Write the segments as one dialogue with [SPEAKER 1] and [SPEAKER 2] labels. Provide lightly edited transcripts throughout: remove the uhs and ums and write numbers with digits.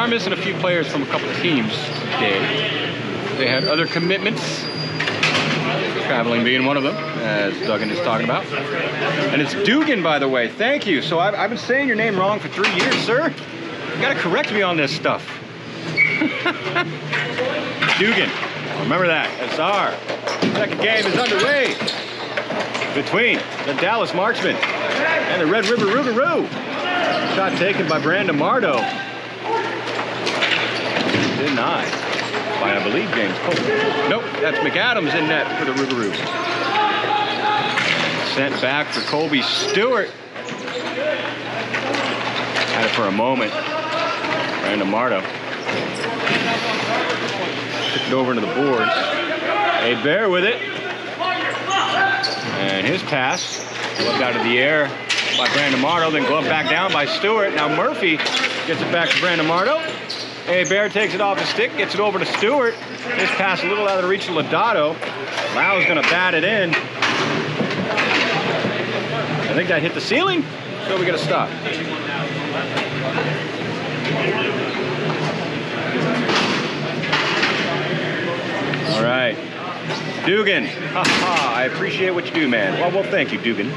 [SPEAKER 1] are missing a few players from a couple of teams today. They had other commitments, traveling being one of them, as Duggan is talking about. And it's Dugan, by the way. Thank you. So I've been saying your name wrong for 3 years, sir. You gotta correct me on this stuff. Dugan. Remember that. SR. Second game is underway between the Dallas Marksmen and the Red River Rougarou. Shot taken by Brandon Mardo. Denied by, I believe, James Cole. Nope, that's McAdams in net for the Rougarou. Sent back for Colby Stewart. Had it for a moment. Brandon Mardo. Took it over to the boards. Bear with it. And his pass, gloved out of the air by Brandon Mardo, then gloved back down by Stewart. Now Murphy gets it back to Brandon Mardo. Bear takes it off the stick, gets it over to Stewart. His pass a little out of the reach of Lodato. Lau's gonna bat it in. I think that hit the ceiling, so we gotta stop. All right, Dugan. Ha, I appreciate what you do, man. Well, thank you, Dugan.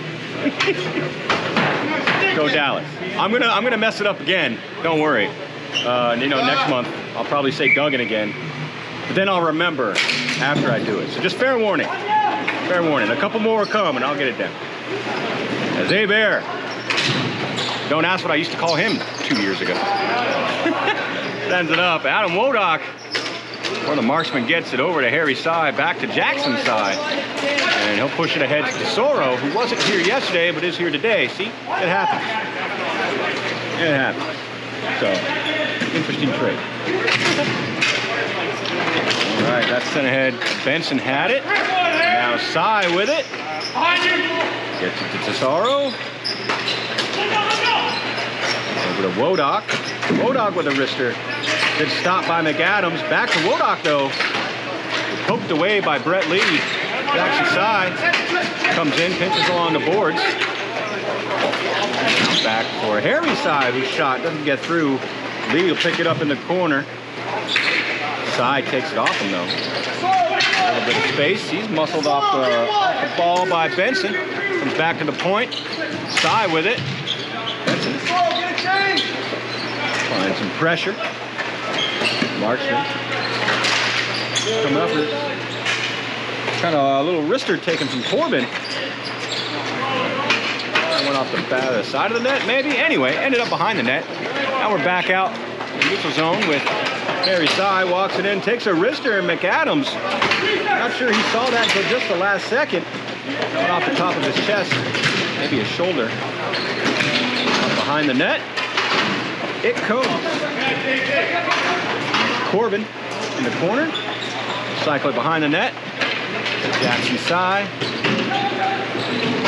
[SPEAKER 1] Go Dallas. I'm gonna mess it up again. Don't worry. You know, next month I'll probably say Duggan again, but then I'll remember after I do it. So just fair warning. Fair warning. A couple more will come and I'll get it down. As Bear. Don't ask what I used to call him 2 years ago. Sends it up. Adam Wodak. Or the Marksman gets it over to Harry Sy, back to Jackson's side. And he'll push it ahead to Tesoro, who wasn't here yesterday, but is here today. See? It happens. It happens. So, interesting trade. All right, that's sent ahead. Benson had it. Now Sy with it. Gets it to Tesoro. Over to Wodak. Wodak with a wrister. Good stop by McAdams. Back to Wodak, though. Poked away by Brett Lee. Jackson Sy comes in, pinches along the boards. Back for Harry Sy, whose shot doesn't get through. Lee will pick it up in the corner. Sy takes it off him, though. A little bit of space. He's muscled off the ball by Benson. Comes back to the point. Sy with it. Benson finds some pressure. Marksman coming up with kind of a little wrister taken from Corbin. Went off the side of the net, maybe. Anyway, ended up behind the net. Now we're back out in the neutral zone with Harry Sy. Walks it in, takes a wrister, and McAdams. Not sure he saw that until just the last second. Went off the top of his chest, maybe his shoulder. Up behind the net. It comes. Corbin in the corner. Cycle it behind the net. Jackson Sy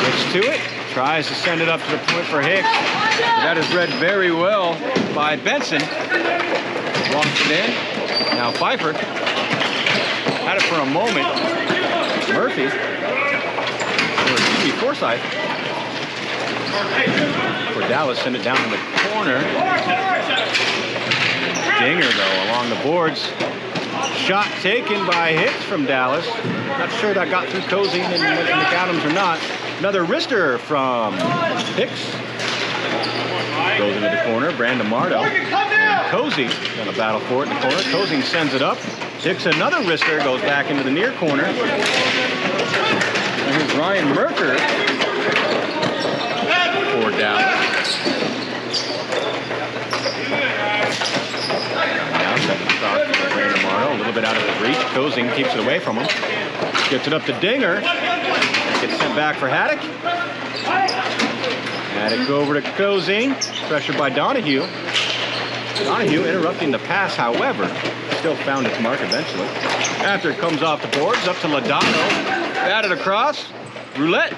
[SPEAKER 1] gets to it. Tries to send it up to the point for Hicks. That is read very well by Benson. Walks it in. Now Pfeiffer had it for a moment. Murphy. Or excuse me, Forsyth. For Dallas, send it down to the corner. Dinger, though, along the boards. Shot taken by Hicks from Dallas. Not sure that got through Cozy and went to McAdams or not. Another wrister from Hicks. Goes into the corner. Brandon Mardo. And Cozy gonna battle for it in the corner. Cozy sends it up. Hicks another wrister. Goes back into the near corner. And here's Ryan Merker for Dallas. Now second cross for Brandon Mardo. A little bit out of his reach. Cozy keeps it away from him. Gets it up to Dinger. Gets sent back for Haddock. Haddock over to Cozy. Pressured by Donahue. Donahue interrupting the pass, however, still found its mark eventually. After it comes off the boards, up to Lodato. Batted across. Roulette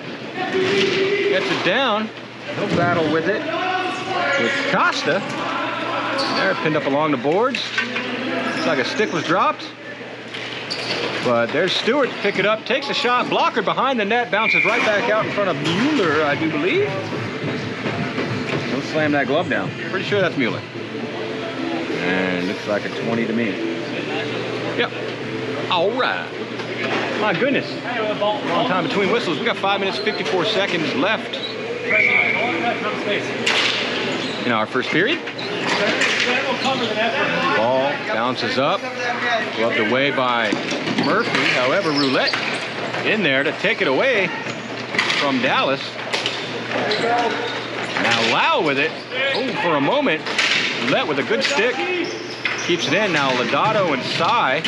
[SPEAKER 1] gets it down. He'll battle with it with Costa. There, pinned up along the boards. Looks like a stick was dropped. But there's Stewart to pick it up, takes a shot, blocker behind the net, bounces right back out in front of Mueller, I do believe. Don't slam that glove down. Pretty sure that's Mueller. And looks like a 20 to me. Yep. All right. My goodness. Long time between whistles. We got 5 minutes, 54 seconds left in our first period. Ball bounces up. Gloved away by Murphy. However, Roulette in there to take it away from Dallas. Now Lau with it. Oh, for a moment. Roulette with a good stick. Keeps it in. Now Lodato and Sai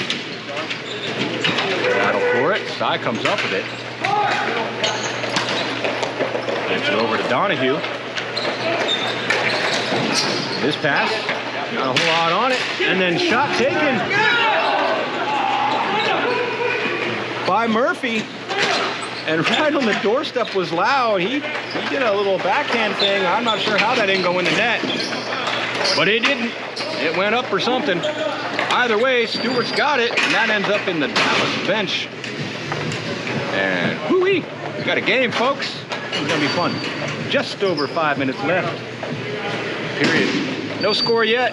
[SPEAKER 1] battle for it. Sai comes up with it. Gets it over to Donahue. This pass. Not a whole lot on it. And then shot taken by Murphy. And right on the doorstep was Lau. He did a little backhand thing. I'm not sure how that didn't go in the net. But it didn't. It went up or something. Either way, Stewart's got it. And that ends up in the Dallas bench. And whoo-wee. We got a game, folks. It's going to be fun. Just over 5 minutes left. Period. No score yet.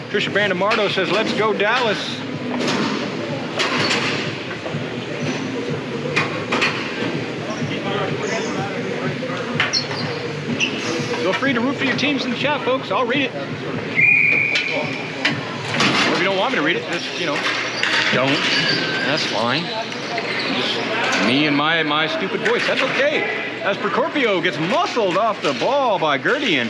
[SPEAKER 1] Trisha Brandamardo says, let's go Dallas. Feel free to root for your teams in the chat, folks. I'll read it. Or if you don't want me to read it, just, you know, don't. That's fine. Just me and my stupid voice. That's okay. As Procopio gets muscled off the ball by Gurdian.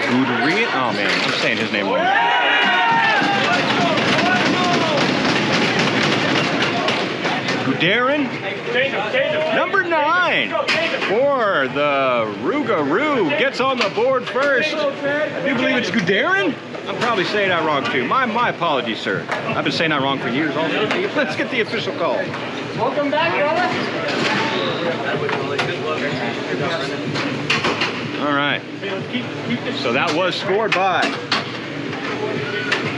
[SPEAKER 1] Guderian? Oh man, I'm saying his name wrong. Guderin? Number 9 for the Rougarou. Gets on the board first. I do believe it's Guderin? I'm probably saying that wrong too. My apologies, sir. I've been saying that wrong for years also. Let's get the official call.
[SPEAKER 2] Welcome back, brother.
[SPEAKER 1] All right. So that was scored by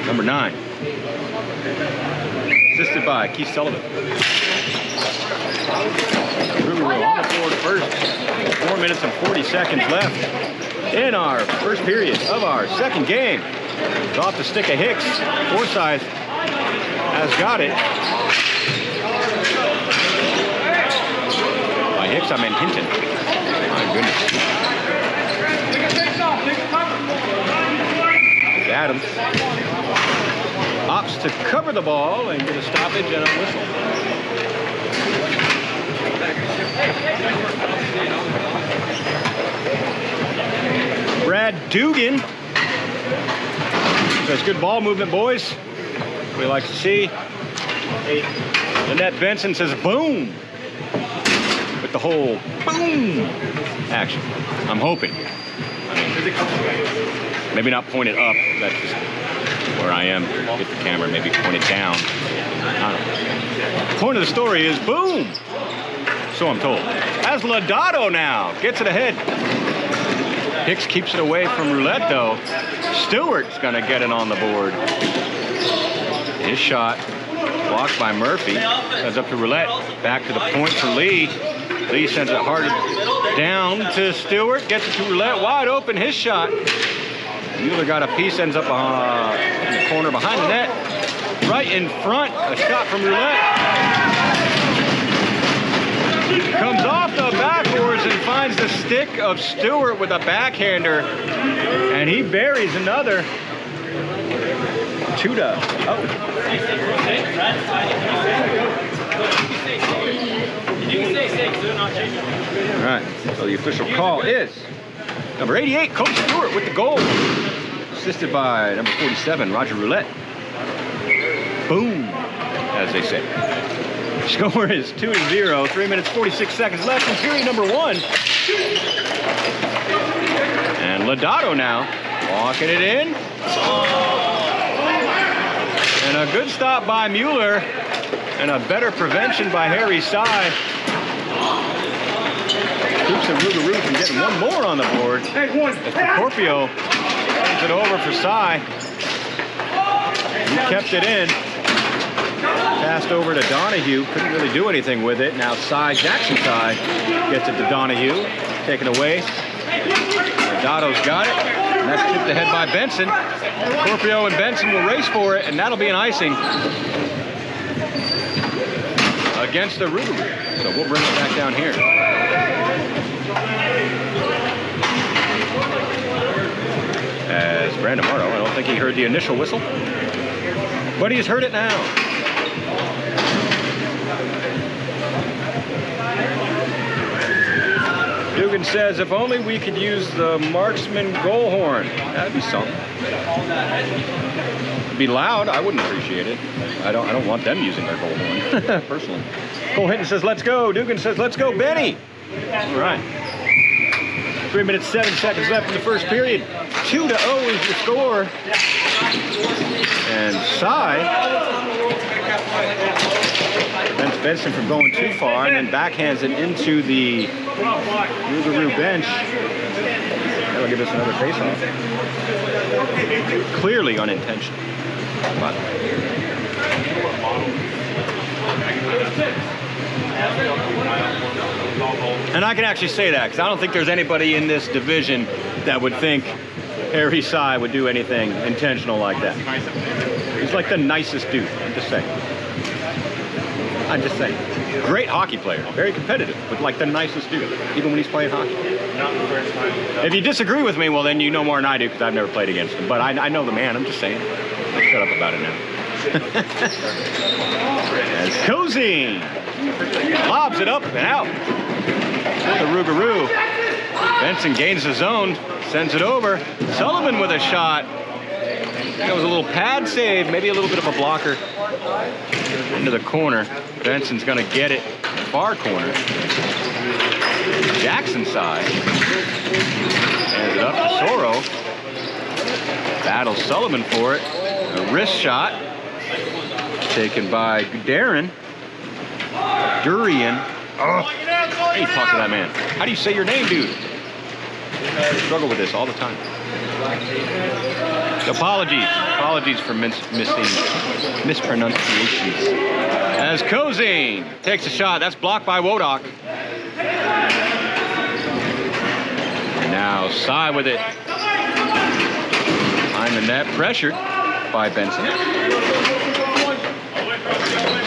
[SPEAKER 1] number 9. Assisted by Keith Sullivan. Rougarou on the board first. 4 minutes and 40 seconds left in our first period of our second game. It's off the stick of Hicks. Forsyth has got it. By Hicks, I meant Hinton. My goodness. Adams opts to cover the ball and get a stoppage and a whistle. Brad Dugan says, good ball movement, boys. We like to see. Lynette Benson says, boom. With the whole boom action. I'm hoping. Maybe not point it up. That's just where I am. Get the camera, maybe point it down. I don't know. The point of the story is boom. So I'm told. As Lodato now gets it ahead. Hicks keeps it away from Roulette though. Stewart's gonna get it on the board. His shot blocked by Murphy. Sends up to Roulette. Back to the point for Lee. Lee sends it hard down to Stewart. Gets it to Roulette. Wide open. His shot. Mueller got a piece. Ends up in the corner behind the net. Right in front. A shot from Roulette. Comes off the backboards and finds the stick of Stewart with a backhander. And he buries another. 2-0. Oh. All right, so the official call is number 88, Coach Stewart with the goal. Assisted by number 47, Roger Roulette. Boom, as they say. Score is 2-0, 3 minutes, 46 seconds left in period number 1. And Lodato now walking it in. And a good stop by Mueller. And a better prevention by Harry Sy. Keeps the Rougarou from getting one more on the board. As Procopio turns it over for Sy. He kept it in. Passed over to Donahue. Couldn't really do anything with it. Now Jackson Sy gets it to Donahue. Taken away Dotto's got it. And that's tipped ahead by Benson. Scorpio and Benson will race for it, and that'll be an icing against the Rougarou. So we'll bring it back down here. As Brandon Marto, I don't think he heard the initial whistle, but he's heard it now. Dugan says, if only we could use the Marksmen goal horn. That'd be something. It'd be loud. I wouldn't appreciate it. I don't want them using their goal horn, personally. Cole Hinton says, let's go. Dugan says, let's go, Benny. All right. 3 minutes, 7 seconds left in the first period. 2-0 is your score. And Cy prevents Benson from going too far and then backhands it into the Rougarou bench. That'll give us another face-off. Clearly unintentional. But and I can actually say that because I don't think there's anybody in this division that would think Harry Cy would do anything intentional like that. He's like the nicest dude. I'm just saying. Great hockey player, very competitive, but like the nicest dude, even when he's playing hockey. If you disagree with me, well then you know more than I do because I've never played against him. But I know the man, I'm just saying. I'll shut up about it now. As Cozy lobs it up and out for the Rougarou. Benson gains the zone, sends it over. Sullivan with a shot. That was a little pad save, maybe a little bit of a blocker into the corner. Benson's gonna get it, far corner. Jackson side. Hands it up to Soro. Battles Sullivan for it. A wrist shot. Taken by Durian. Oh, hey, talk to that man. How do you say your name, dude? I struggle with this all the time. Apologies for mispronunciations. As Kozine takes a shot, that's blocked by Wodak. Now Cy with it. Behind the net, pressured by Benson.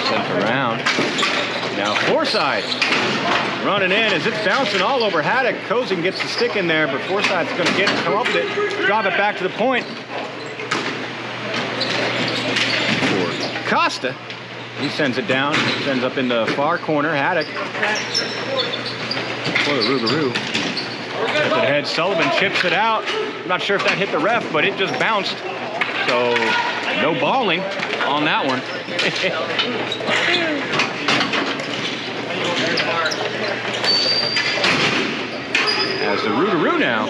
[SPEAKER 1] Sent around. Now Forsythe running in as it's bouncing all over Haddock. Kozine gets the stick in there, but Forsythe's going to come up with it, drop it back to the point. For Costa, he sends it down, sends up in the far corner. Haddock for the Rougarou. Gets it ahead. Sullivan chips it out. I'm not sure if that hit the ref, but it just bounced. So no balling on that one. As the Rougarou now.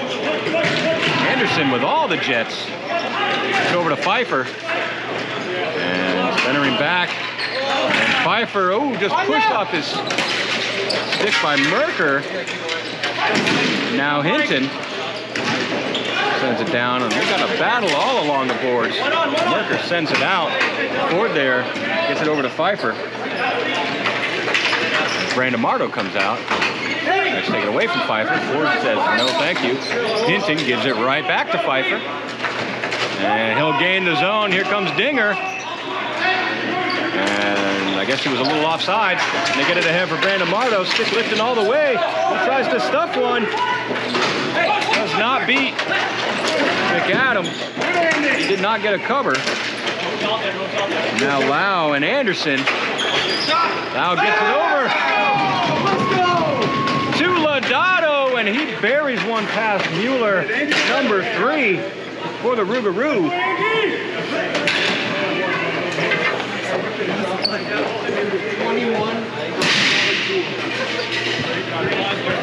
[SPEAKER 1] Anderson with all the jets. It's over to Pfeiffer. And centering back. And Pfeiffer, oh, just pushed off his stick by Merker. Now Hinton sends it down, and we got a battle all along the boards. Merker sends it out. Ford there gets it over to Pfeiffer. Brandon Marto comes out. Let's take it away from Pfeiffer. Ford says no thank you. Hinton gives it right back to Pfeiffer. And he'll gain the zone. Here comes Dinger. And I guess he was a little offside. They get it ahead for Brandon Marto. Stick lifting all the way. He tries to stuff one. Does not beat McAdams. He did not get a cover. Now Lau and Anderson. Lau gets it over to Lodato, and he buries one past Mueller, number 3 for the Rougarou.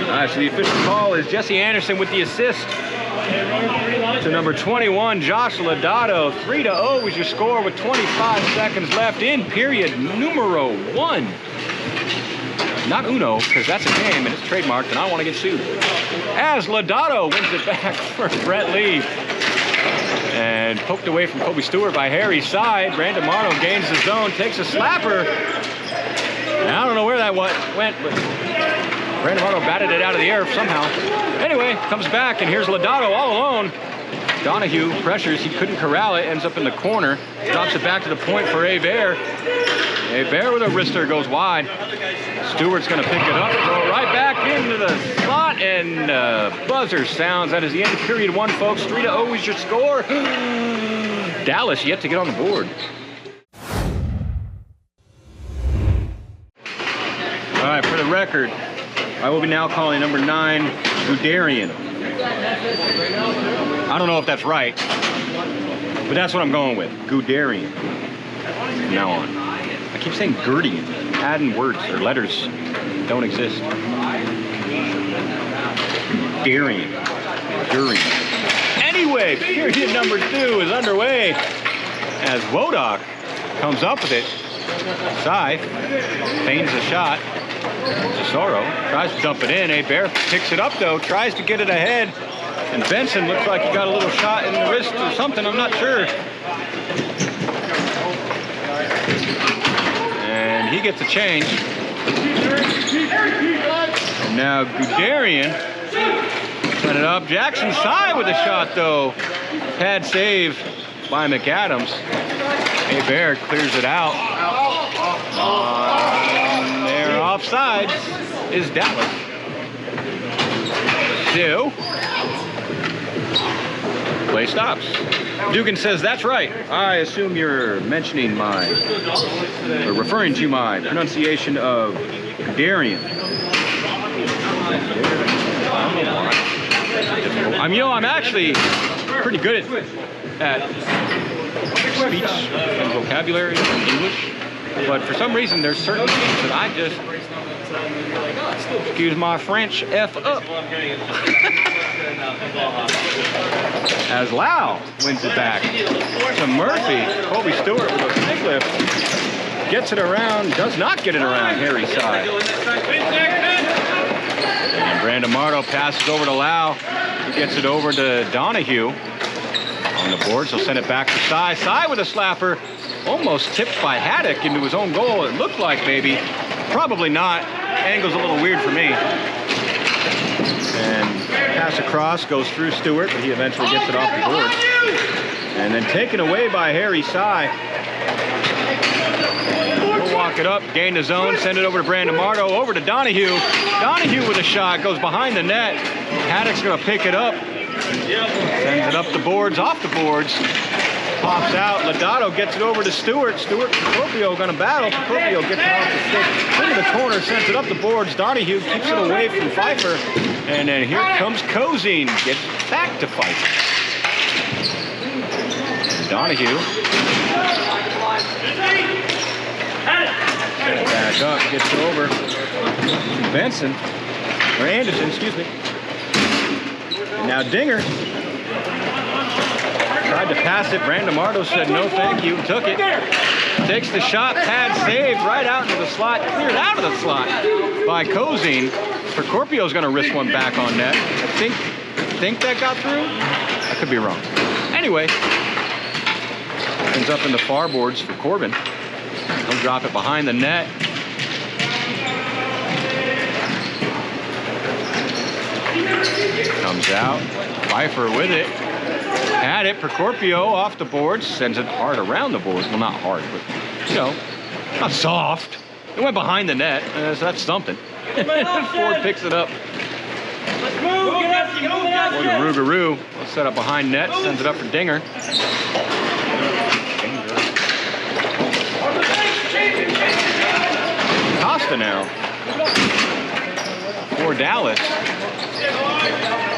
[SPEAKER 1] All right, so the official call is Jesse Anderson with the assist to number 21, Josh Lodato. 3-0 is your score with 25 seconds left in period numero 1. Not uno, because that's a game and it's trademarked and I don't want to get sued. As Lodato wins it back for Brett Lee. And poked away from Kobe Stewart by Harry's side. Brandon Marto gains the zone, takes a slapper. And I don't know where that went, but Brandon Mardo batted it out of the air somehow. Anyway, comes back, and here's Lodato all alone. Donahue pressures, he couldn't corral it, ends up in the corner, drops it back to the point for Hebert. Hebert with a wrister goes wide. Stewart's gonna pick it up, throw it right back into the slot, and buzzer sounds. That is the end of period 1, folks. 3-0 is your score. Dallas yet to get on the board. All right, for the record, I will be now calling number 9, Rougarou. I don't know if that's right, but that's what I'm going with. Rougarou. From now on. I keep saying Gurdian, adding words or letters that don't exist. Rougarou. Anyway, period number 2 is underway as Wodak comes up with it. Sai feigns a shot. Tesoro tries to dump it in. Hebert picks it up though, tries to get it ahead. And Benson looks like he got a little shot in the wrist or something, I'm not sure. And he gets a change. And now Rougarou set it up. Jackson Sai with a shot though. Pad save by McAdams. Hebert clears it out. There offsides is Dallas. So, play stops. Dugan says, that's right. I assume you're mentioning or referring to my pronunciation of Darian. I'm actually pretty good at speech and vocabulary in English, but for some reason there's certain things that I just, excuse my French, F up. As Lau wins it back to Murphy. Colby Stewart with a big lift. Gets it around, does not get it around Harry's side. And Brandon Mardo passes over to Lau. He gets it over to Donahue. On the boards, he'll send it back to Sai. Sai with a slapper. Almost tipped by Haddock into his own goal. It looked like maybe. Probably not. Angle's a little weird for me. And pass across, goes through Stewart, but he eventually gets it off the boards. And then taken away by Harry Sai. We'll walk it up, gain the zone, send it over to Brandon Mardo, over to Donahue. Donahue with a shot, goes behind the net. Haddock's gonna pick it up. Sends it up the boards, off the boards. Pops out, Lodato gets it over to Stewart. Stewart, Procopio gonna battle. Procopio gets it off the stick into the corner, sends it up the boards. Donahue keeps it away from Pfeiffer. And then here comes Kozine, gets back to Pfeiffer. Donahue. Back up, gets it over to Benson, or Anderson, excuse me. And now Dinger. Tried to pass it. Brandon Mardo said no thank you. Took it. Takes the shot. Pad saved right out into the slot. Cleared out of the slot by Kozine. Procopio's going to risk one back on net. I think that got through. I could be wrong. Anyway, ends up in the far boards for Corbin. He'll drop it behind the net. Comes out. Pfeiffer with it. Had it. Procopio off the boards. Sends it hard around the boards. Well, not hard, but, you know, not soft. It went behind the net. So that's something. Ford picks it up.
[SPEAKER 2] Let's move. Get up.
[SPEAKER 1] Or to Rougarou. Let's set up behind net. Sends it up for Dinger. Costa now. For Dallas.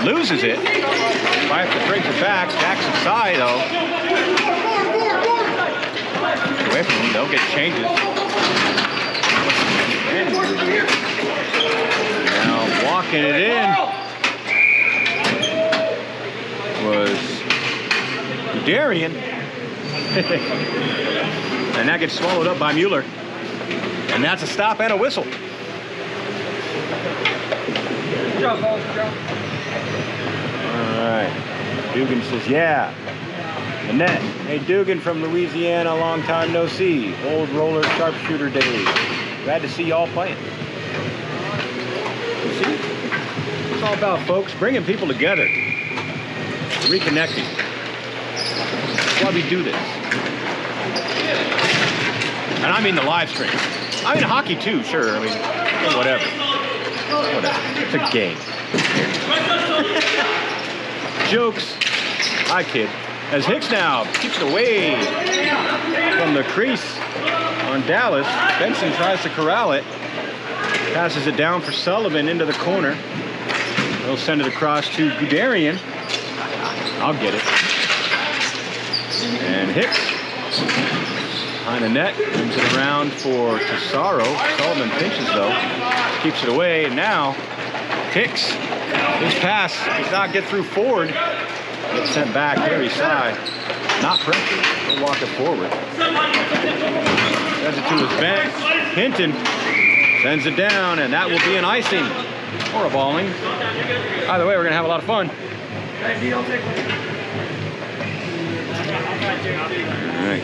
[SPEAKER 1] Loses it. Pfeiffer brings it back. Jackson Sai, though. Away from him. They'll get changes. Now walking it in was Darian. And that gets swallowed up by Mueller. And that's a stop and a whistle.
[SPEAKER 2] Good job, boss. Good job.
[SPEAKER 1] All right. Dugan says, yeah. Annette. Hey, Dugan from Louisiana, long time no see. Old roller sharpshooter days. Glad to see y'all playing. it's all about, folks. Bringing people together. Reconnecting. That's why we do this. And I mean the live stream. I mean hockey too, sure. I mean, whatever. Whatever. It's a game. Jokes. I kid. As Hicks now keeps it away from the crease on Dallas. Benson tries to corral it. Passes it down for Sullivan into the corner. He'll send it across to Guderian. I'll get it. And Hicks behind the net. Moves it around for Tesaro. Sullivan pinches though. Keeps it away. And now Hicks. His pass does not get through Ford. Gets sent back. Harry Sy. Not pressure. He'll walk it forward. Sends it to his bench. Hinton sends it down, and that will be an icing or a balling. Either way, we're gonna have a lot of fun. All right.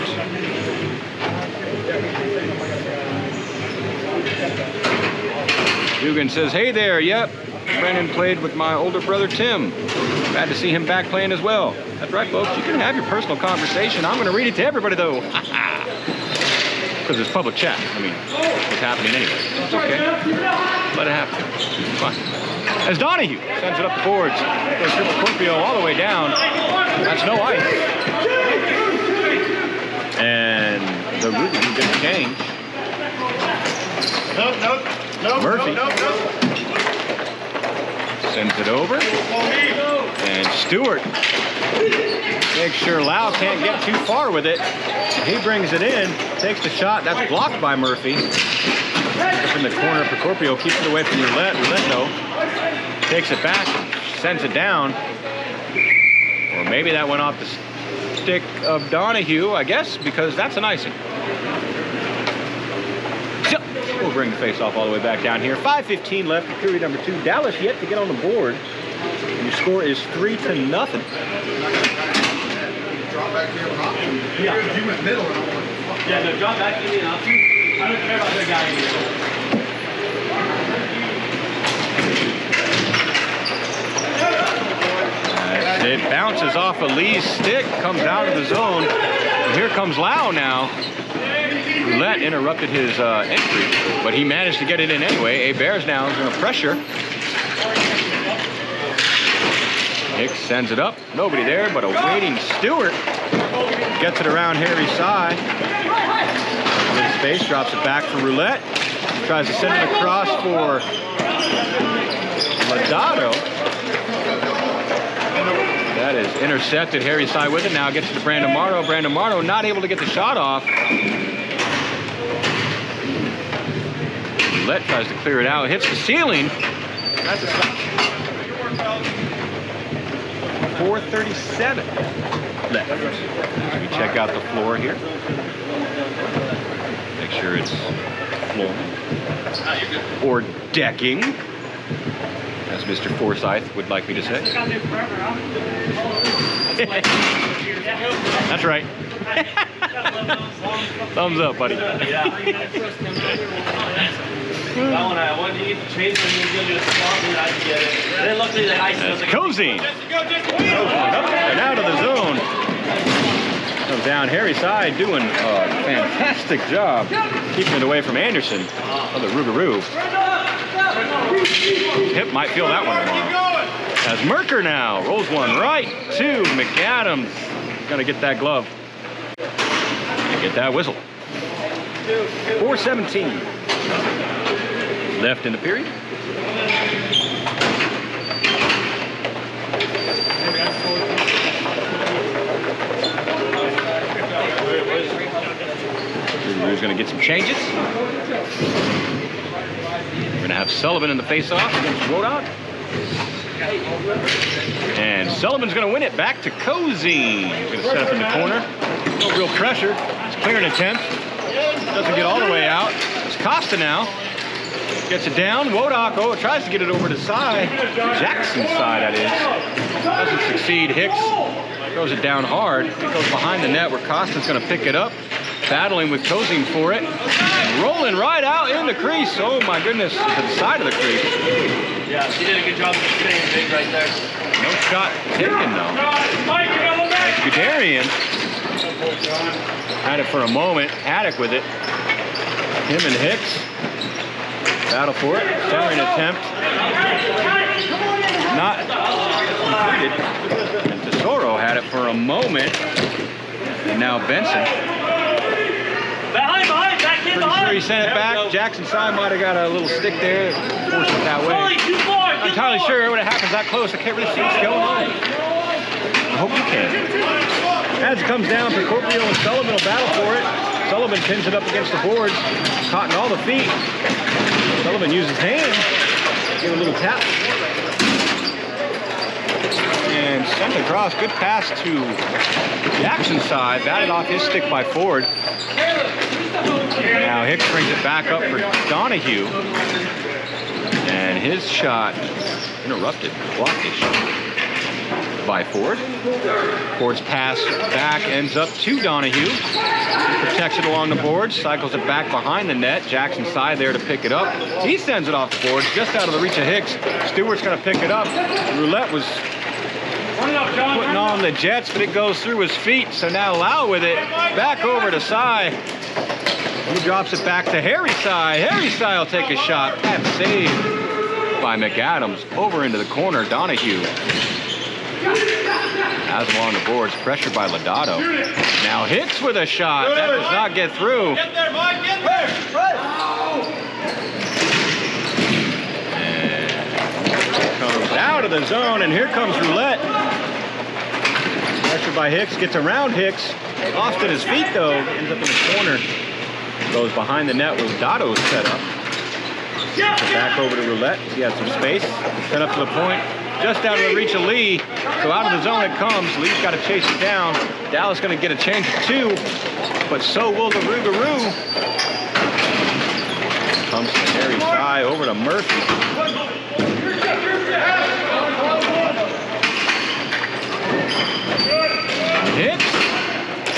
[SPEAKER 1] Dugan says, hey there, yep. Brennan played with my older brother, Tim. Glad to see him back playing as well. That's right, folks. You can have your personal conversation. I'm gonna read it to everybody, though. Because it's public chat. I mean, it's happening anyway. It's okay. Let it happen. It's fine. As Donahue sends it up the boards, goes Triple Scorpio all the way down. That's no ice. And the Rougarou gets changed.
[SPEAKER 3] Nope.
[SPEAKER 1] Murphy sends it over. And Stewart makes sure Lau can't get too far with it. He brings it in, takes the shot. That's blocked by Murphy. Up in the corner, Procopio keeps it away from Roulette. Roulette, though, takes it back and sends it down. Or maybe that went off the stick of Donahue, I guess, because that's an icing. So, we'll bring the face-off all the way back down here. 5:15 left in period number 2. Dallas yet to get on the board. And your score is 3-0.
[SPEAKER 3] Drop back to your option. Yeah. You went middle.
[SPEAKER 2] Yeah, no, drop back to me an option. I don't care about the guy here.
[SPEAKER 1] It bounces off of Lee's stick, comes out of the zone. And here comes Lau now. Roulette interrupted his entry, but he managed to get it in anyway. Bears now is going to pressure. Hicks sends it up. Nobody there, but a waiting Stewart. Gets it around Harry Sy. In space, drops it back for Roulette. Tries to send it across for Ladado. That is intercepted. Harry Sy with it. Now gets it to Brandon Morrow. Brandon Morrow not able to get the shot off. Roulette tries to clear it out. Hits the ceiling. That's a 4:37 left. We check out the floor here. Make sure it's floor or decking, as Mr. Forsyth would like me to say. That's right. Thumbs up, buddy.
[SPEAKER 2] That one I wanted to eat the chase and then just swap it, I could get it. And then luckily the ice was like
[SPEAKER 1] Cozy. And out of the zone. Comes down. Harry Sy doing a fantastic job keeping it away from Anderson of the Rougarou. Hip might feel that one tomorrow. As Merker now rolls one right to McAdams. Gonna get that glove. And get that whistle. 4:17 left in the period. Rougarou's going to get some changes. We're going to have Sullivan in the face-off against Wodak. And Sullivan's going to win it back to Cozy. He's going to set up in the corner. No real pressure. It's a clearing attempt. Doesn't get all the way out. It's Costa now. Gets it down. Wodak, tries to get it over to Sy. Jackson's side, that is. Doesn't succeed. Hicks throws it down hard. It goes behind the net where Costa's going to pick it up. Battling with Cozy for it. And rolling right out in the crease. Oh my goodness, to the side of the crease.
[SPEAKER 2] Yeah, she did a good job of staying big right there.
[SPEAKER 1] No shot taken though. As Guderian had it for a moment. Haddock with it. Him and Hicks battle for it. Centering attempt. Not completed. And Tesoro had it for a moment. And now Benson.
[SPEAKER 2] Behind, back in,
[SPEAKER 1] Pretty sure he sent it back. Jackson Sy might have got a little stick there. Forced it that way. I'm entirely sure when it happens that close, I can't really see what's going on. I hope you can. As it comes down, Procopio and Sullivan will battle for it. Sullivan pins it up against the boards, caught in all the feet. Sullivan uses hands, give a little tap. And sent across, good pass to Jackson's side, batted off his stick by Ford. Now Hicks brings it back up for Donahue. And his shot interrupted, blockish by Ford. Ford's pass back ends up to Donahue. He protects it along the boards, cycles it back behind the net. Jackson's side there to pick it up. He sends it off the boards, just out of the reach of Hicks. Stewart's gonna pick it up. Roulette was putting on the jets, but it goes through his feet. So now Lau with it, back over to Sy. He drops it back to Harry Sy. Harry Sy will take a shot. That save by McAdams over into the corner. Donahue has him on the boards, pressured by Lodato. Now Hicks with a shot. That does not get through.
[SPEAKER 3] Get there, Mike, get there!
[SPEAKER 1] And comes out of the zone, and here comes Roulette. Pressured by Hicks, gets around Hicks. Off to his feet though, ends up in the corner. Goes behind the net with Dotto's set up. Back over to Roulette. He has some space. Set up to the point. Just out of the reach of Lee. So out of the zone it comes. Lee's got to chase it down. Dallas going to get a change of 2. But so will the Rougarou. Comes to Harry Sy over to Murphy. Hicks.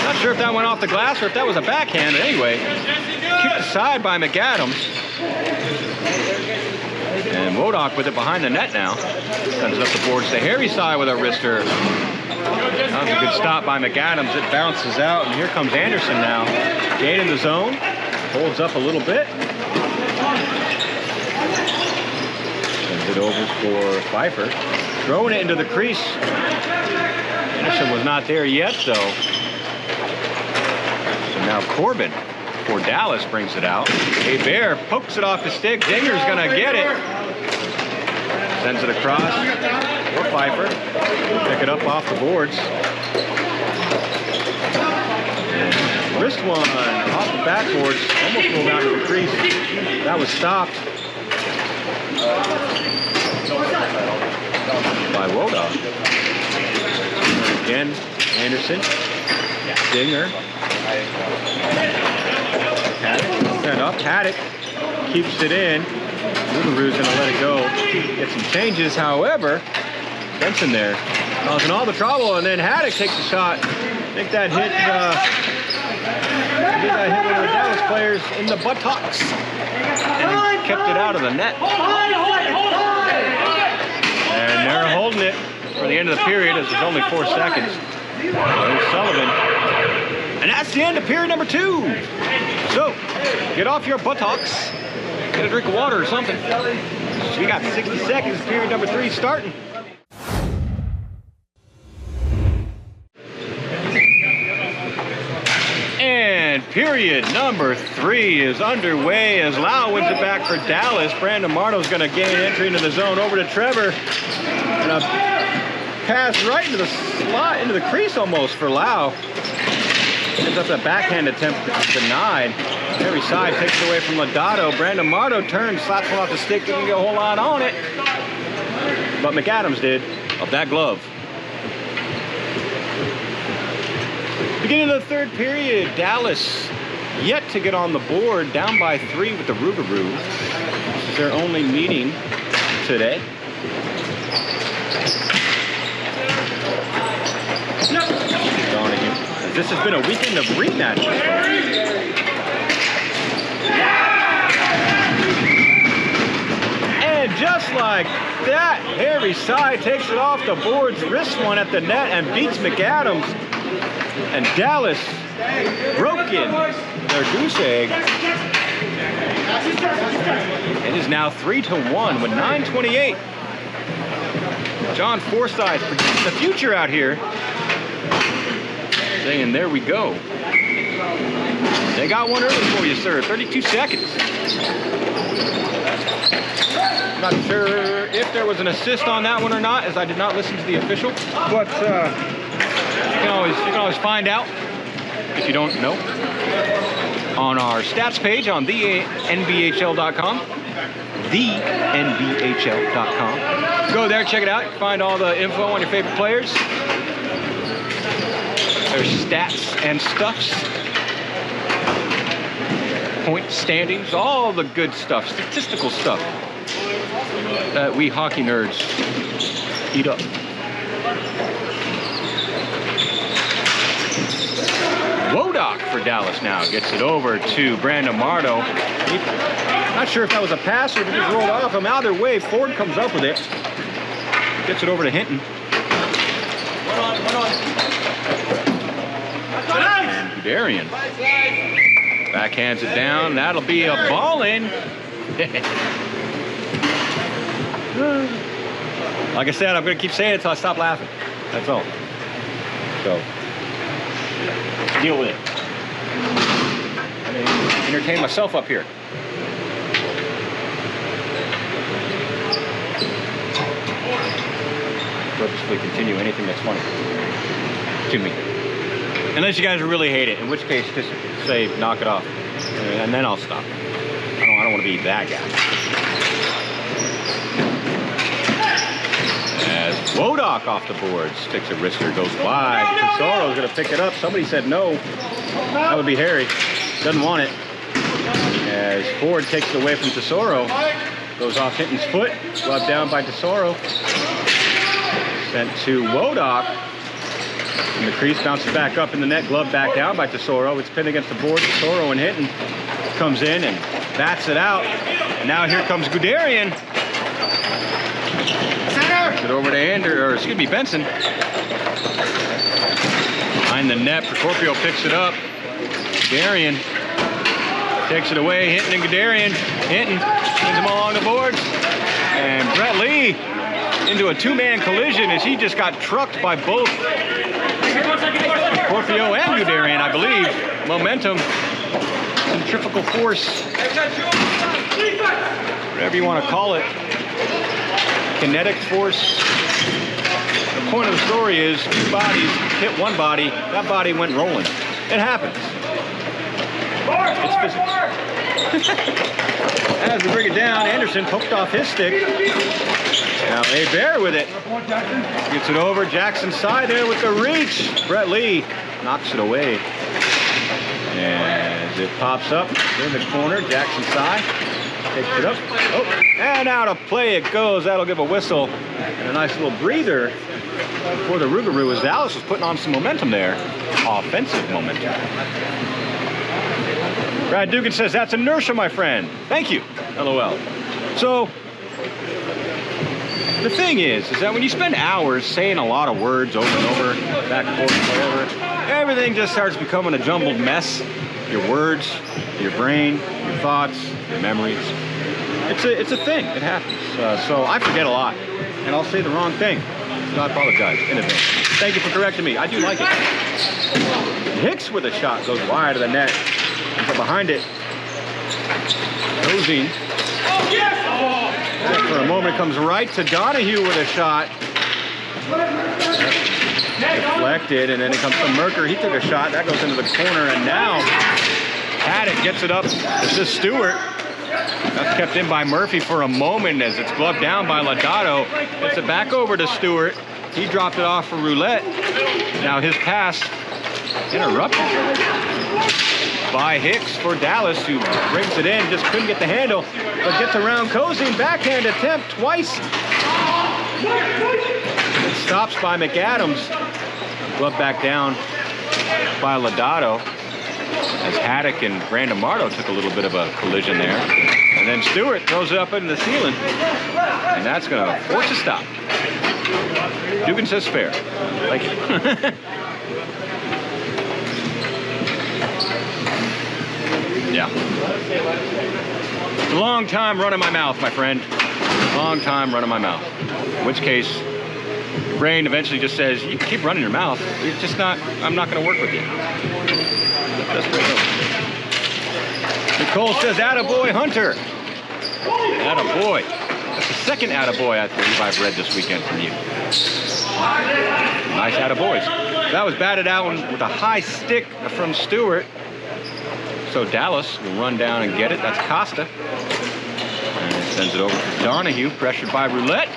[SPEAKER 1] Not sure if that went off the glass or if that was a backhand. But anyway, kicked aside by McAdams. And Wodock with it behind the net now. Sends it up the boards to Harry Sy with a wrister. That was a good stop by McAdams. It bounces out, and here comes Anderson now. Gaining the zone. Holds up a little bit. Sends it over for Pfeiffer. Throwing it into the crease. Anderson was not there yet, though. So now Corbin for Dallas brings it out. Bear pokes it off the stick. Dinger's gonna get it. Sends it across for Pfeiffer. Pick it up off the boards. Wrist one off the backboards. Almost rolled out to the crease. That was stopped by Wodock. Again, Anderson. Dinger. Haddock set up. Haddock keeps it in. Rougarou's gonna let it go. Get some changes, however. Benson there causing all the trouble, and then Haddock takes a shot. I think that hit one of the Dallas players in the buttocks and kept it out of the net. And they're holding it for the end of the period as there's only 4 seconds. There's Sullivan. And that's the end of period number 2. So, get off your buttocks. Get a drink of water or something. We got 60 seconds, period number 3 starting. And period number 3 is underway as Lau wins it back for Dallas. Brandon Marno's going to gain entry into the zone over to Trevor. And a pass right into the slot, into the crease almost for Lau. Ends up a backhand attempt denied. Harry Sy takes it away from Lodato. Brandon Marno turns, slaps one off the stick, didn't get a whole lot on it. But McAdams did, of that glove. Beginning of the 3rd period, Dallas yet to get on the board, down by 3 with the Rougarou. This is their only meeting today. Donahue. This has been a weekend of rematches, folks. like that. Harry Sy takes it off the boards, wrists one at the net, and beats McAdams. And Dallas broken their goose egg. It is now 3-1 with 9:28. John Forsythe predicts the future out here, saying, there we go. They got one early for you, sir. 32 seconds. Not sure if there was an assist on that one or not, as I did not listen to the official. But you can always find out if you don't know on our stats page on the NBHL.com. TheNBHL.com. Go there, check it out. Find all the info on your favorite players, their stats and stuffs, point standings, all the good stuff, statistical stuff that we hockey nerds eat up. Wodak for Dallas now gets it over to Brandon Mardo. Not sure if that was a pass or if it just rolled off him. Either way, Ford comes up with it. Gets it over to Hinton. And Guderian backhands it down. That'll be a ball in. Like I said, I'm going to keep saying it until I stop laughing. That's all. So, deal with it. I'm going to entertain myself up here. Purposefully continue anything that's funny to me. Unless you guys really hate it, in which case just say knock it off. And then I'll stop. I don't want to be that guy. As Wodak off the board, sticks a wrister, goes wide. Tesoro's gonna pick it up. Somebody said no. That would be Harry. Doesn't want it. As Ford takes it away from Tesoro. Goes off Hinton's foot. Glove down by Tesoro. Sent to Wodak. And the crease bounces back up in the net. Glove back down by Tesoro. It's pinned against the board. Tesoro and Hinton comes in and bats it out. And now here comes Guderian. Gets it over to Benson. Behind the net, Procopio picks it up. Guderian takes it away. Hinton and Guderian. Hinton sends them along the boards. And Brett Lee into a two-man collision as he just got trucked by both Procopio and Guderian, I believe. Momentum, centrifugal force, whatever you want to call it. Kinetic force. The point of the story is two bodies hit one body. That body went rolling. It happens. It's physics. As we bring it down, Anderson poked off his stick. Now Hebert with it. Gets it over. Jackson Sy there with the reach. Brett Lee knocks it away. As it pops up in the corner, Jackson Sy takes it up. Oh, and out of play it goes. That'll give a whistle and a nice little breather for the Rougarou as Dallas was putting on some momentum there. Offensive momentum. Brad Dugan says, that's inertia, my friend. Thank you. LOL. So, the thing is that when you spend hours saying a lot of words over and over, back and forth, whatever, everything just starts becoming a jumbled mess. Your words, your brain, your thoughts, your memories. It's a thing. It happens. So I forget a lot, and I'll say the wrong thing. So I apologize in advance. Thank you for correcting me. I do like it. Hicks with a shot goes wide of the net. And so behind it, Nosing. For a moment comes right to Donahue with a shot. Deflected, and then it comes to Merker. He took a shot. That goes into the corner, and now Haddock gets it up to Stewart. That's kept in by Murphy for a moment as it's gloved down by Lodato. Gets it back over to Stewart. He dropped it off for Roulette. Now his pass interrupted by Hicks for Dallas, who brings it in. Just couldn't get the handle, but gets around Cozy. Backhand attempt twice. It stops by McAdams. Glove back down by Lodato. as Haddock and Brandon Marto took a little bit of a collision there. And then Stewart throws it up into the ceiling, and that's going to force a stop. Dugan says fair. Like it. Yeah. It's a long time running my mouth, my friend. Long time running my mouth. In which case, your brain eventually just says, you can keep running your mouth. It's just not, I'm not going to work with you. That's what it is. Nicole says, attaboy, Hunter. Attaboy. That's the second attaboy I believe I've read this weekend from you. Nice attaboys. That was batted out with a high stick from Stewart. So Dallas will run down and get it. That's Costa. And sends it over to Donahue, pressured by Roulette.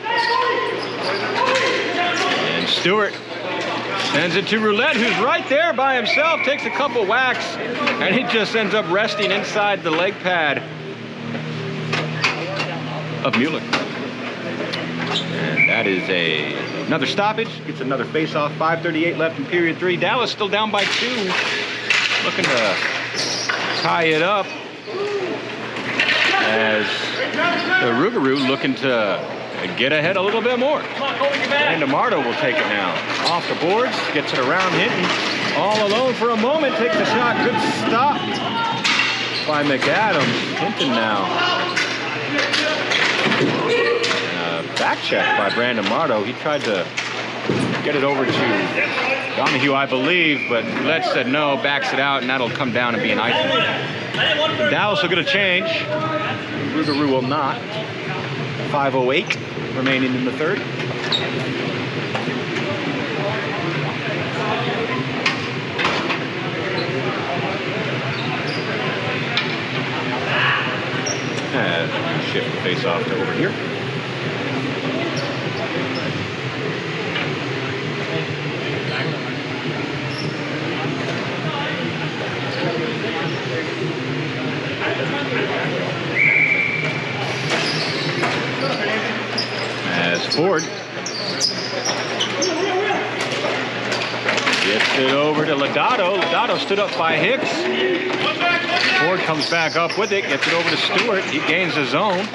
[SPEAKER 1] And Stewart sends it to Roulette, who's right there by himself, takes a couple whacks, and he just ends up resting inside the leg pad of Mueller. And that is another stoppage. Gets another face-off. 5:38 left in period 3. Dallas still down by 2. Looking to tie it up as the Rougarou looking to get ahead a little bit more. And Marto will take it now. Off the boards, gets it around Hinton. All alone for a moment, takes the shot. Good stop by McAdams. Hinton now. Back check by Brandon Marto. He tried to get it over to Donahue, I believe, but Roulette said no, backs it out, and that'll come down and be an icing. Dallas will get a change. Rougarou will not. 5:08 remaining in the third. Shift the face off to over here. As Ford gets it over to Lodato. Lodato stood up by Hicks. Ford comes back up with it, gets it over to Stewart. He gains his zone.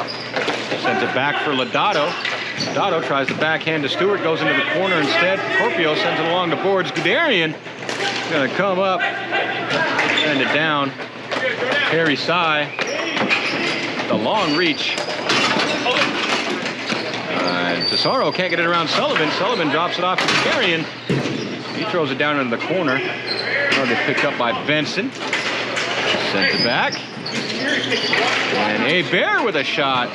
[SPEAKER 1] Sends it back for Lodato. Lodato tries to backhand to Stewart, goes into the corner instead. Corpio sends it along the boards. Guderian is going to come up, send it down. Harry Sy, the long reach. Tesoro can't get it around Sullivan. Sullivan drops it off to Guderian. He throws it down into the corner. Hard to pick up by Benson. Sends it back. And Bear with a shot.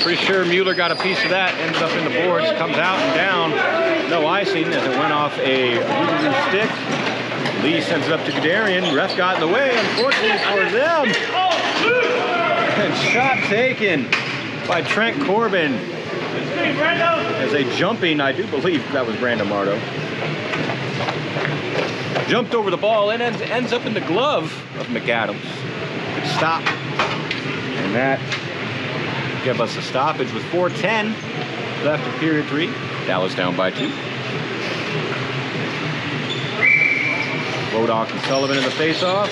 [SPEAKER 1] Pretty sure Mueller got a piece of that. Ends up in the boards. Comes out and down. No icing as it went off a Rougarou stick. Lee sends it up to Guderian. Ref got in the way, unfortunately for them. And shot taken by Trent Corbin. As a jumping, I do believe that was Brandon Marto. Jumped over the ball and ends up in the glove of McAdams. Good stop. And that give us a stoppage with 4:10 left in period 3. Dallas down by 2. Wodock and Sullivan in the face-off.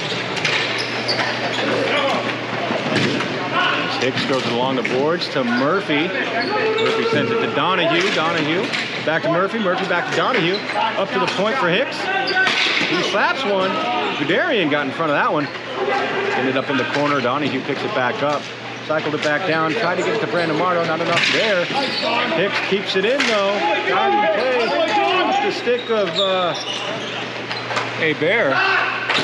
[SPEAKER 1] Hicks throws it along the boards to Murphy. Murphy sends it to Donahue. Donahue back to Murphy. Murphy back to Donahue. Up to the point for Hicks. He slaps one. Guderian got in front of that one. Ended up in the corner. Donahue picks it back up. Cycled it back down. Tried to get it to Brandon Marto. Not enough there. Hicks keeps it in though. Got in play. Off the stick of Bear.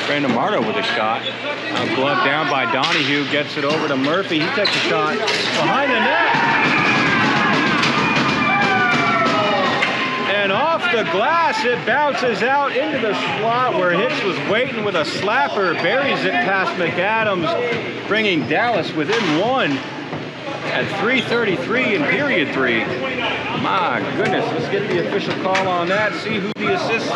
[SPEAKER 1] Brandon Marto with a shot. Glove down by Donahue. Gets it over to Murphy. He takes a shot behind the net. And off the glass, it bounces out into the slot where Hicks was waiting with a slapper. Buries it past McAdams, bringing Dallas within 1 at 3:33 in period 3. My goodness, let's get the official call on that. See who the assist.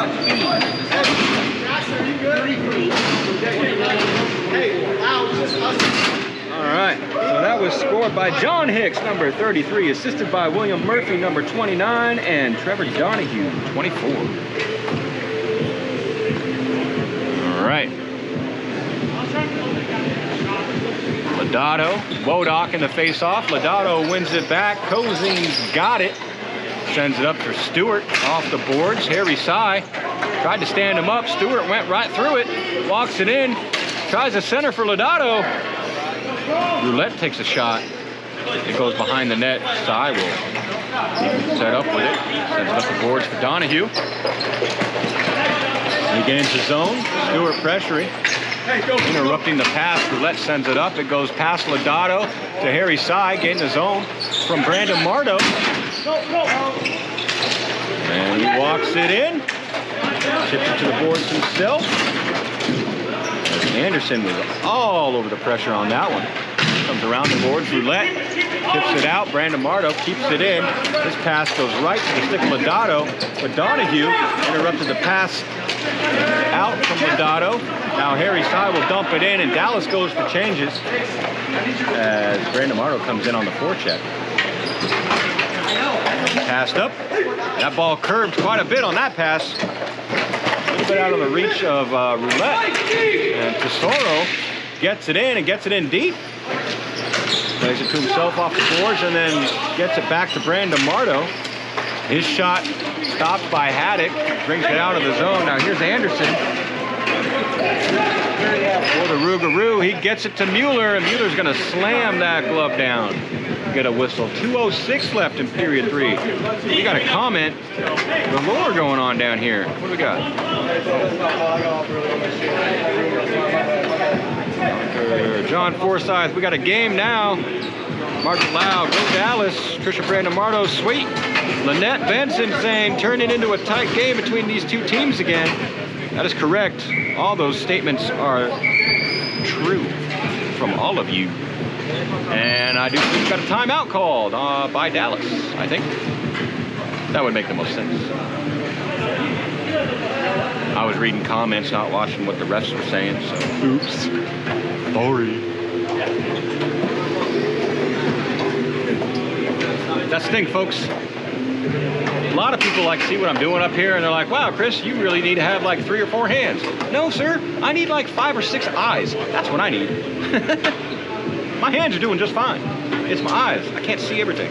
[SPEAKER 1] All right, so that was scored by John Hicks, number 33, assisted by William Murphy, number 29, and Trevor Donahue, 24. All right, Lodato, Wodock in the face-off. Lodato wins it back. Cozin's got it. Sends it up for Stewart off the boards. Harry Sy tried to stand him up. Stewart went right through it. Walks it in. Tries a center for Lodato. Roulette takes a shot. It goes behind the net. Sy will set up with it. Sends it up the boards for Donahue. He gains his zone. Stewart pressuring. Interrupting the pass. Roulette sends it up. It goes past Lodato to Harry Sy. Getting the zone from Brandon Mardo. And he walks it in. Chips it to the boards himself. Anderson was all over the pressure on that one. Comes around the boards. Roulette tips it out. Brandon Mardo keeps it in. This pass goes right to the stick of Lodato. But Donahue interrupted the pass out from Lodato. Now Harry Sy will dump it in, and Dallas goes for changes as Brandon Mardo comes in on the forecheck. Passed up. That ball curved quite a bit on that pass. A little bit out of the reach of Roulette. And Tesoro gets it in and gets it in deep. Plays it to himself off the boards and then gets it back to Brandon Mardo. His shot stopped by Haddock. Brings it out of the zone. Now here's Anderson. For the Rougarou, he gets it to Mueller, and Mueller's going to slam that glove down. Get a whistle. 2:06 left in period 3. We got a comment. The lower going on down here. What do we got? John Forsyth. We got a game now. Margaret Lau, go Dallas. Trisha Brandon Mardo, sweet. Lynette Benson saying, turn it into a tight game between these two teams again. That is correct. All those statements are true from all of you. And I do think we've got a timeout called by Dallas, I think. That would make the most sense. I was reading comments, not watching what the refs were saying, so oops. Sorry. That's the thing, folks. A lot of people like see what I'm doing up here, and they're like, wow, Chris, you really need to have like 3 or 4 hands. No, sir, I need like 5 or 6 eyes. That's what I need. My hands are doing just fine. It's my eyes. I can't see everything.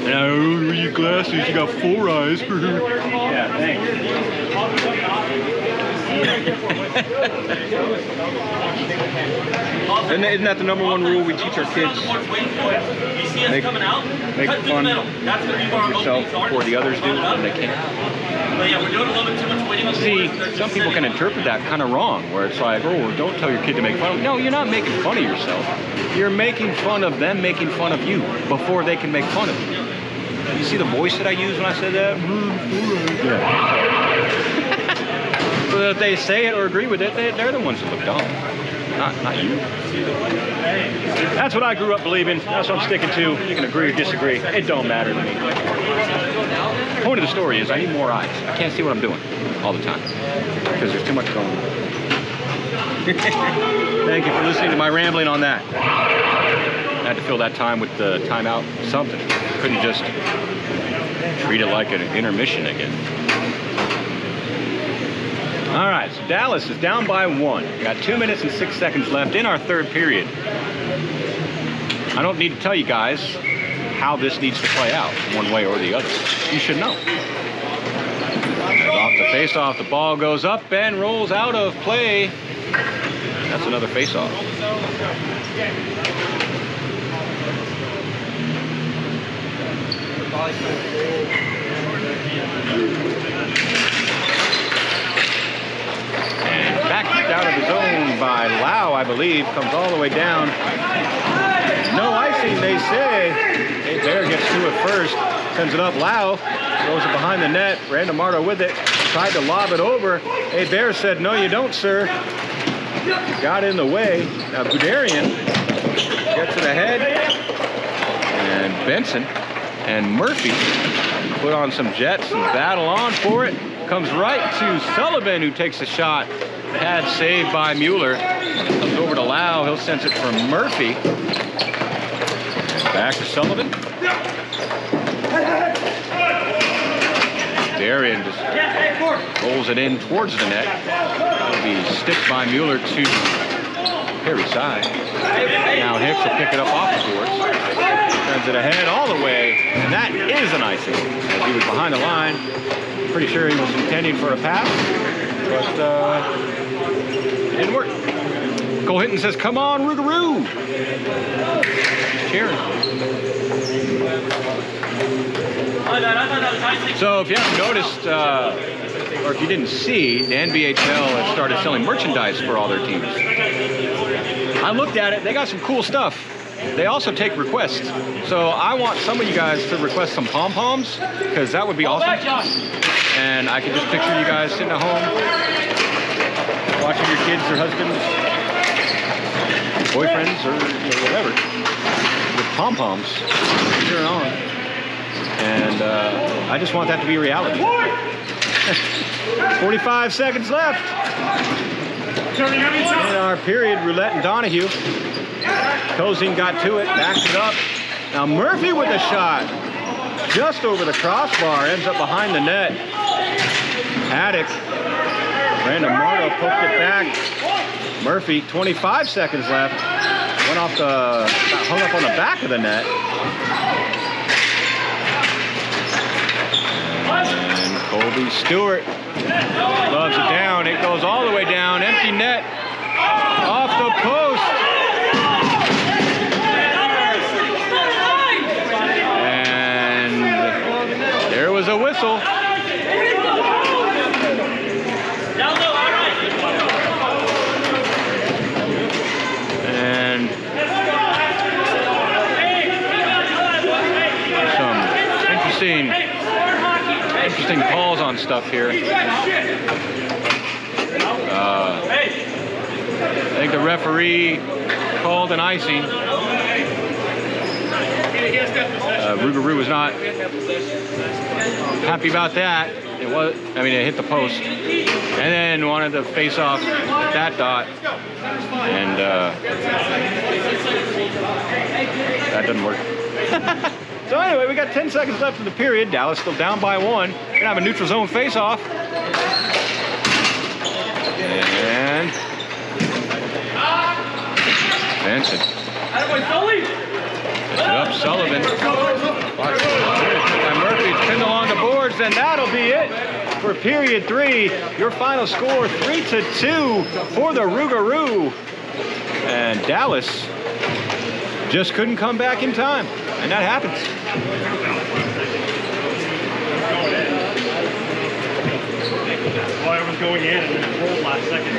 [SPEAKER 1] Now, with your glasses, you got 4 eyes. Yeah, thanks. Isn't that the #1 rule we teach our kids? Make fun of yourself before the others do, and they can't. See, some people can interpret that kind of wrong, where it's like, oh, don't tell your kid to make fun of them. No, you're not making fun of yourself. You're making fun of them making fun of you before they can make fun of you. You see the voice that I used when I said that? Yeah. So that if they say it or agree with it, they're the ones that look dumb, not you. That's what I grew up believing. That's what I'm sticking to. You can agree or disagree. It don't matter to me. The point of the story is I need more eyes. I can't see what I'm doing all the time because there's too much going on. Thank you for listening to my rambling on that. I had to fill that time with the timeout something. Couldn't just treat it like an intermission again. All right, so Dallas is down by 1. We got 2 minutes and 6 seconds left in our 3rd period. I don't need to tell you guys how this needs to play out one way or the other. You should know. Off the face-off, the ball goes up and rolls out of play. That's another face-off. And back out of the zone by Lau, I believe, comes all the way down. No icing, they say. Hey, Bear gets to it first, sends it up. Lau throws it behind the net. Brandon Mardo with it, tried to lob it over. Hey, Bear said, no, you don't, sir. Got in the way. Now Guderian gets it ahead. And Benson and Murphy put on some jets and battle on for it. Comes right to Sullivan, who takes a shot. Pad saved by Mueller. Comes over to Lau. He'll sense it from Murphy. Back to Sullivan. Darian just rolls it in towards the net. It'll be stiffed by Mueller to Perry side. Now Hicks will pick it up off the boards. Sends it ahead all the way, and that is an icing. As he was behind the line. Pretty sure he was intending for a pass, but it didn't work. Cole Hinton says, "Come on, Rougarou!" He's cheering. So if you haven't noticed, or if you didn't see, the NBHL has started selling merchandise for all their teams. I looked at it, they got some cool stuff. They also take requests. So I want some of you guys to request some pom-poms, because that would be awesome. And I can just picture you guys sitting at home, watching your kids or husbands, boyfriends, or whatever, with pom-poms, cheering on. And I just want that to be reality. 45 seconds left. In our period, Roulette and Donahue. Cozine got to it, backs it up. Now Murphy with a shot. Just over the crossbar, ends up behind the net. Haddock. Brandon Marto poked it back. Murphy, 25 seconds left. Went off the, hung up on the back of the net. And Colby Stewart loves it down. It goes all the way down. Empty net. Off the post. And there was a whistle. And some interesting calls on stuff here. I think the referee called an icing. Rougarou was not happy about that. It was, I mean, it hit the post, and then wanted to face off that dot, and that doesn't work. So anyway, we got 10 seconds left in the period. Dallas still down by 1. We're gonna have a neutral zone face-off. And Benson. Puts it up, Sullivan. By Murphy, it's pinned along the boards, and that'll be it for period 3. Your final score, 3-2 for the Rougarou. And Dallas just couldn't come back in time, and that happens.
[SPEAKER 4] Well, it was going in and then it rolled last second.